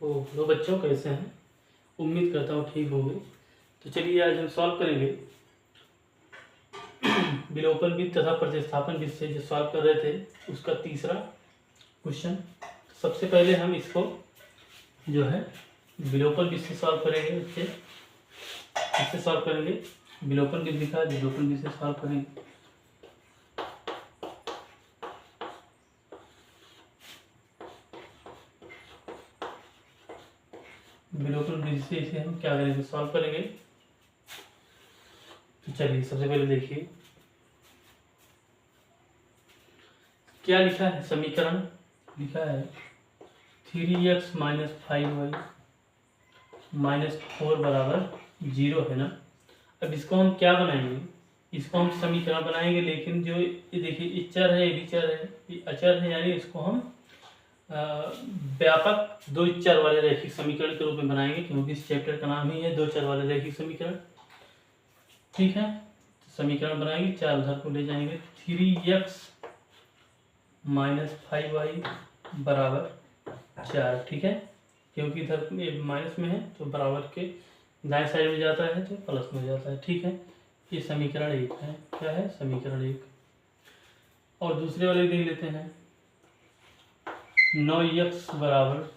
ओ hello बच्चों, कैसे हैं? उम्मीद करता हूँ ठीक होंगे। तो चलिए आज हम सॉल्व करेंगे विलोपन विधि तथा प्रतिस्थापन विधि से जो सॉल्व कर रहे थे उसका तीसरा क्वेश्चन। सबसे पहले हम इसको जो है विलोपन विधि से सॉल्व करेंगे। इससे सॉल्व करेंगे। विलोपन विधि लिखा है, विलोपन विधि से सॉल्व करेंगे। विलोपन विधि से इसे हम क्या करेंगे, सॉल्व करेंगे। तो चलिए सबसे पहले देखिए क्या लिखा है। समीकरण लिखा है 3x माइनस 5y माइनस 4 बराबर 0 है ना। अब इसको हम क्या बनाएंगे, इसको हम समीकरण बनाएंगे, लेकिन जो ये देखिए ये चर है, ये भी चर है, ये अचर है, यानी इसको हम व्यापक दो चर वाले रैखिक समीकरण के रूप में बनाएंगे, क्योंकि इस चैप्टर का नाम ही है दो चर वाले रैखिक समीकरण। ठीक है, तो समीकरण बनाएंगे, चार उधर को ले जाएंगे। 3x माइनस 5y बराबर 4। ठीक है, क्योंकि इधर माइनस में है तो बराबर के दाएं साइड में जाता है तो प्लस में जाता है। ठीक है, ये समीकरण 1 है। क्या है? समीकरण 1। और दूसरे वाले देख लेते हैं। 9x बराबर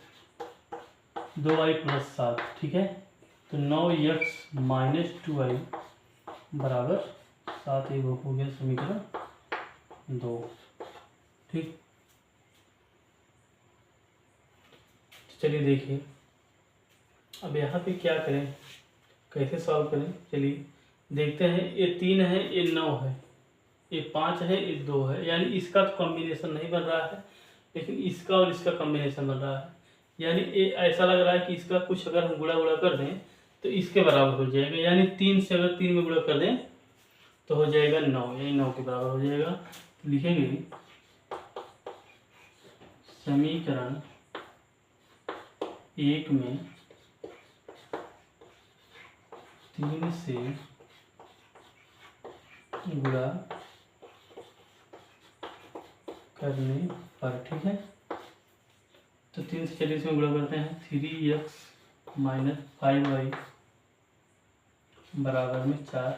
2y प्लस 7। ठीक है, तो 9x माइनस 2y बराबर 7। ये हो गया समीकरण 2। ठीक, चलिए देखिए अब यहाँ पे क्या करें, कैसे सॉल्व करें। चलिए देखते हैं। ये 3 है, ये 9 है, ये 5 है, ये 2 है, यानी इसका तो कॉम्बिनेशन नहीं बन रहा है, लेकिन इसका और इसका कॉम्बिनेशन बन रहा है। यानी ये ऐसा लग रहा है कि इसका कुछ अगर हम गुणा कर दें तो इसके बराबर हो जाएगा। यानी 3 से अगर 3 में गुणा कर दें तो हो जाएगा 9, यानी 9 के बराबर हो जाएगा। तो लिखेंगे समीकरण 1 में 3 से गुणा करने पर। ठीक है, तो 3 से चलिए इसमें गुणा करते हैं। 3x माइनस 5y बराबर में 4।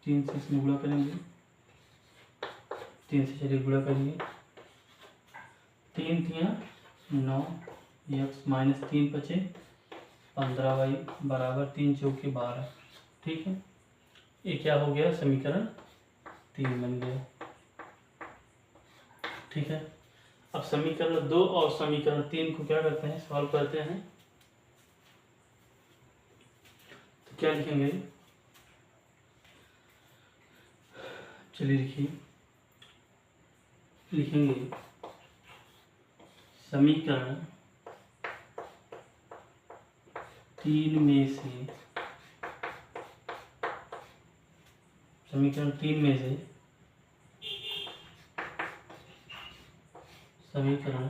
3 से इसमें गुणा करेंगे, 3 से चलिए गुणा करेंगे। 3 3 9, x माइनस 3 बचे 15y बराबर 3 चौके 12। ठीक है, ये क्या हो गया, समीकरण 3 बन गया। ठीक है, अब समीकरण 2 और समीकरण 3 को क्या करते हैं, सॉल्व करते हैं। तो क्या लिखेंगे, चलिए लिखेंगे समीकरण 3 में से, समीकरण 3 में से समीकरण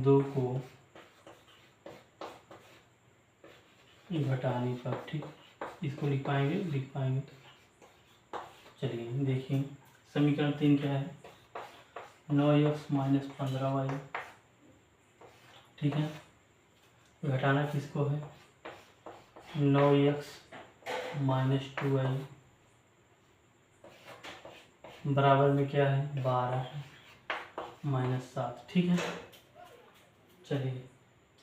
2 को घटाने पर। ठीक, इसको लिख पाएंगे तो चलिए देखिए समीकरण 3 क्या है। 9x minus 15y। ठीक है, घटाना किसको है, 9x माइनस 2y बराबर में क्या है, 12 माइनस 7। ठीक है, चलिए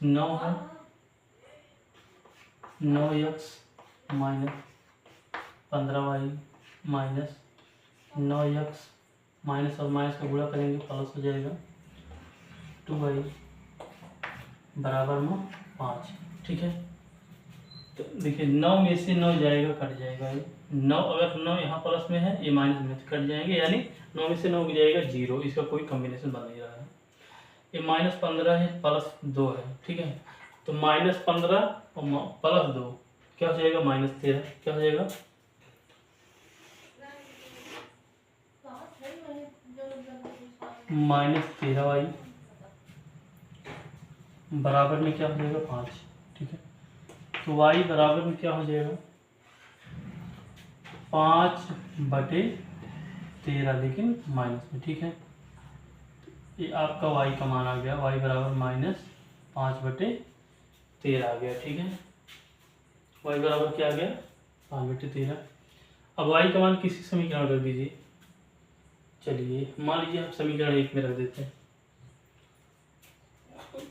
9 है, 9x minus 15y minus 9x minus और माइनस का गुणा करेंगे प्लस हो जाएगा 2y बराबर में 5। ठीक है, तो देखिए 9 में से 9 जाएगा, कट जाएगा। ये 9, अगर 9 यहाँ प्लस में है, ये माइनस में तो कट जाएंगे, यानी 9 में से 9 जाएगा 0। इसका कोई कॉम्बिनेशन बन नहीं रहा है। ये माइनस 15 है, प्लस 2 है। ठीक है, तो माइनस 15 और प्लस 2 क्या हो जाएगा, माइनस 13। क्या हो जाएगा, माइनस 13y बराबर में क्या हो जाएगा, 5। ठीक है, तो y बराबर में क्या हो जाएगा, 5/13, लेकिन माइनस में। ठीक है, ये आपका y का मान आ गया, y बराबर माइनस 5/13 आ गया। ठीक है, y बराबर क्या आ गया 5/13। अब y का मान किसी समीकरण रख दीजिए। चलिए मान लीजिए आप समीकरण 1 में रख देते हैं,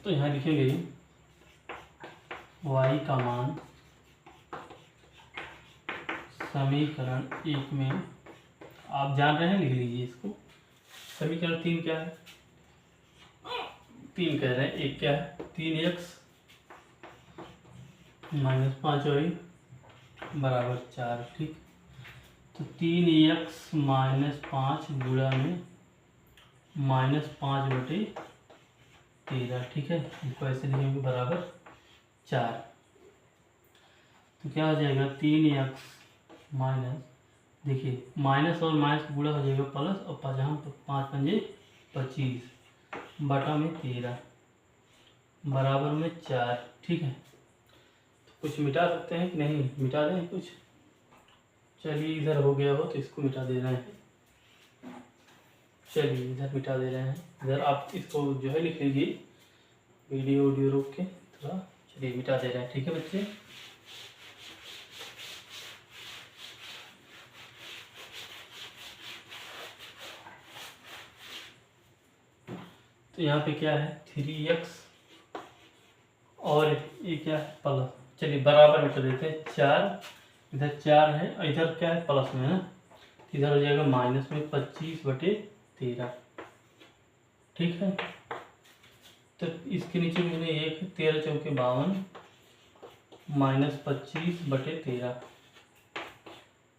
तो यहाँ लिखेंगे y का मान समीकरण 1 में, आप जान रहे हैं लिख लीजिए इसको। समीकरण 3 क्या है, 3 कह रहे हैं, 1 क्या है 3x - 5y बराबर 4। ठीक, तो 3x - 5 गुणा में -5/13। ठीक है, इसको ऐसे लिखेंगे बराबर 4। तो क्या हो जाएगा 3x माइनस, देखिए माइनस और माइनस गुणा हो जाएगा प्लस, और 5 पंजे 25 बटा में 13 बराबर में 4। ठीक है, तो कुछ मिटा सकते हैं कि नहीं, मिटा दें कुछ। चलिए इधर हो गया हो तो इसको मिटा दे रहे हैं। चलिए इधर मिटा दे रहे हैं, इधर आप इसको जो है लिख लीजिए, वीडियो रोक के थोड़ा। चलिए मिटा दे रहे हैं। ठीक है बच्चे, तो यहाँ पे क्या है 3x और ये क्या है प्लस। चलिए बराबर में कर देते हैं 4, इधर 4 है और इधर क्या है प्लस में है ना, इधर हो जाएगा माइनस में 25/13। ठीक है, तो इसके नीचे मैंने 1 13 चौके 52 -25/13।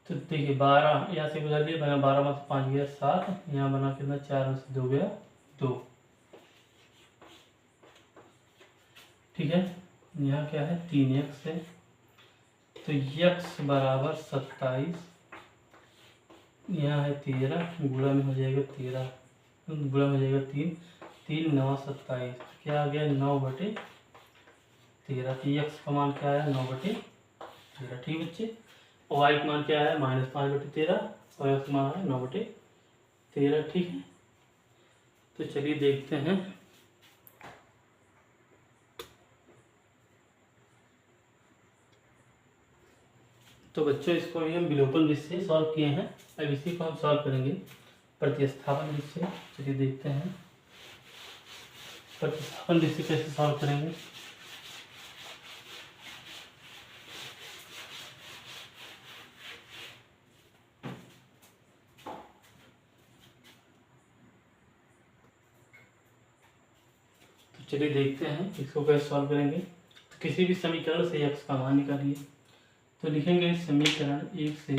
तो देखिए 12 यहाँ से गुजर लिए, बना 12 में से 5 गया 7, यहाँ बना कितना 4 में से 2 गया 2। ठीक है, यहाँ क्या है 3x है, तो x बराबर 27, यहाँ है 13, गुणा में हो जाएगा 13, गुणा में हो जाएगा 3 9 27, क्या आ गया 9/13। तो x का मान क्या है 9/13। ठीक बच्चे, और y का मान क्या है -5/13 और x का मान है 9/13। ठीक है, तो चलिए देखते हैं। तो बच्चों इसको भी हम विलोपन विधि से सॉल्व किए हैं, अब इसी को हम सॉल्व करेंगे प्रतिस्थापन विधि से। चलिए देखते हैं प्रतिस्थापन विधि से कैसे सॉल्व करेंगे। तो चलिए देखते हैं इसको कैसे सॉल्व करेंगे। तो किसी भी समीकरण से x का मान निकालिए, तो लिखेंगे समीकरण 1 से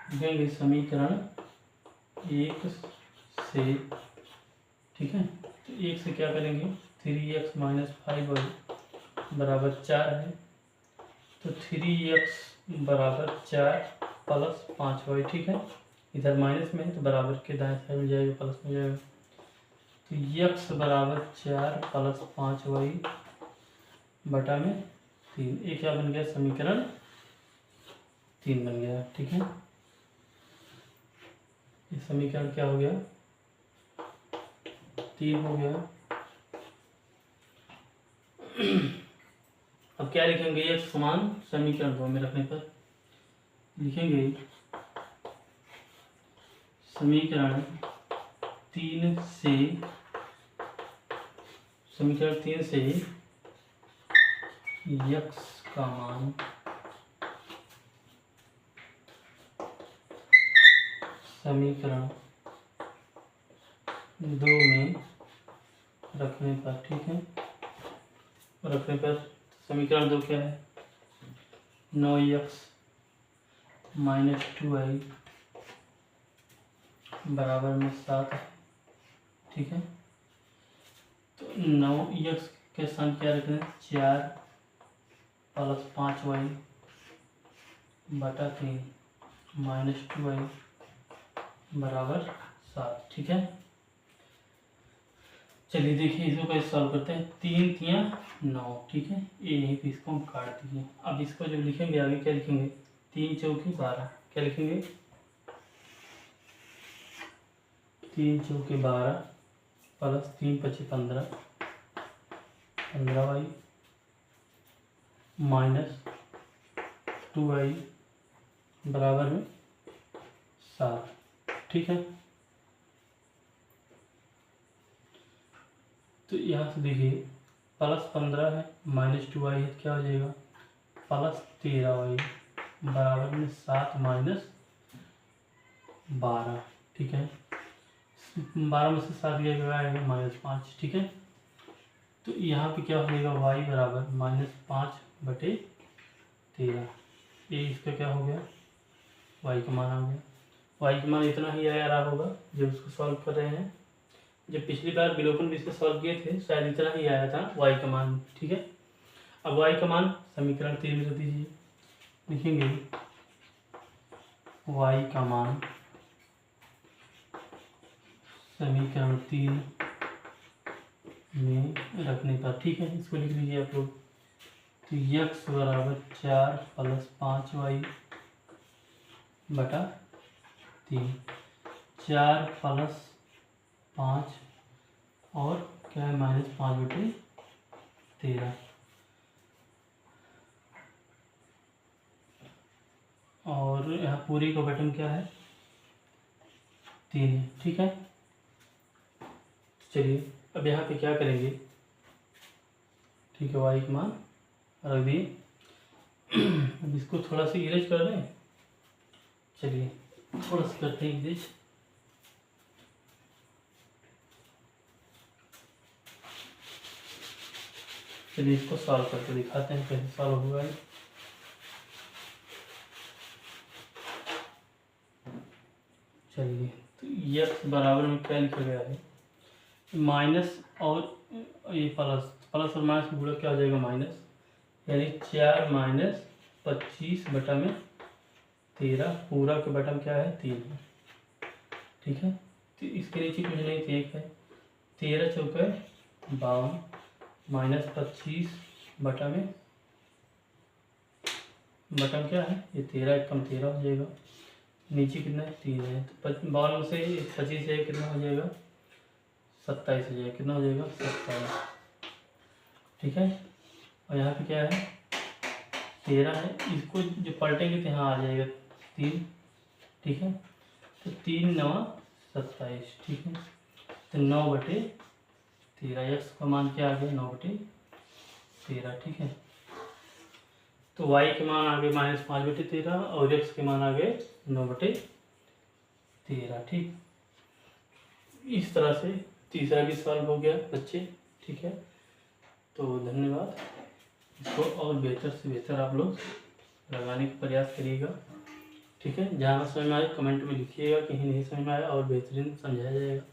लिखेंगे समीकरण 1 से। ठीक है, तो 1 से क्या करेंगे 3x - 5y बराबर 4 है, तो 3x बराबर 4 प्लस 5y। ठीक है, इधर माइनस में है तो बराबर के दाएं साइड में जाएगा, प्लस में जाएगा। तो x बराबर 4 प्लस 5y बटा में 3, ये क्या बन गया समीकरण 3 बन गया। ठीक है, ये समीकरण क्या हो गया 3 हो गया। अब क्या लिखेंगे x समान समीकरण 2 में रखने पर लिखेंगे समीकरण 3 से, समीकरण 3 से x का मान समीकरण 2 में रखने पर। ठीक है, रखने पर समीकरण 2 क्या है 9x - 2y बराबर में 7 है। ठीक है, तो 9x के स्थान क्या रखना है 4 प्लस 5y बटा 3 -2y बराबर 7। ठीक है, चलिए देखिए इसको कैसे सॉल्व करते हैं। 3 तियां 9। ठीक है, ये यहीं पे इसको हम काट दीजिए। अब इसको जब लिखेंगे आगे क्या लिखेंगे 3 चौकी 12, क्या लिखेंगे 3 चौके 12 प्लस 3 पच्ची 15, 15y माइनस 2y बराबर में 7। ठीक है, तो यहाँ से देखिए प्लस 15 है माइनस 2y है, क्या हो जाएगा प्लस 13y बराबर में 7 माइनस 12। ठीक है, 12 में से 7 गया आएगा -5। ठीक है, तो यहाँ पे क्या हो जाएगा y बराबर -5/13। ये इसका क्या हो गया y का मान आ गया। y का मान इतना ही आ रहा होगा जब उसको सॉल्व कर रहे हैं। जब पिछली बार विलोपन भी इसको सॉल्व किए थे शायद इतना ही आया था y का मान। ठीक है, अब y का मान समीकरण 3 में रख दीजिए। लिखेंगे y का मान समीकरण 3 में रखने पर, ठीक है, इसको लिख लीजिए आप लोग। तो x बराबर 4 प्लस 5y बटा 3, 4 प्लस 5 और क्या है -5/13, और यहाँ पूरी का बटन क्या है 3 है। ठीक है, चलिए अब यहाँ पे क्या करेंगे। ठीक है, y का मान रख दिए। अब इसको थोड़ा सा इरेज कर दें। चलिए थोड़ा सा करते हैं इरेज। चलिए इसको सॉल्व करके दिखाते हैं कैसे सॉल्व होगा। चलिए, तो x बराबर में क्या लिखा गया है माइनस और ये प्लस और माइनस गुणा क्या हो जाएगा माइनस, यानी 4 माइनस 25/13 पूरा के बटन क्या है 3 है। ठीक है, तो इसके नीचे कुछ नहीं 1 है। 13 चौके 52 माइनस 25/में बटन क्या है ये 13, एक कम 13 हो जाएगा। नीचे कितना है 3 है, तो 52 से 25 है कितना हो जाएगा 27 हो जाएगा। कितना हो जाएगा 27। ठीक है, और यहाँ पे क्या है 13 है, इसको जो पलटेंगे तो यहाँ आ जाएगा 3। ठीक है, तो 3 9 27। ठीक है, तो 9/13 x का मान क्या आ गया 9/13। ठीक है, तो y के मान आ गए -5/13 और x के मान आ गए 9/13। ठीक, इस तरह से तीसरा भी सॉल्व हो गया बच्चे। ठीक है, तो धन्यवाद। इसको और बेहतर से बेहतर आप लोग लगाने का प्रयास करिएगा। ठीक है, जहाँ समझ में आए कमेंट में लिखिएगा, कहीं नहीं समझ में आया और बेहतरीन समझाया जाएगा।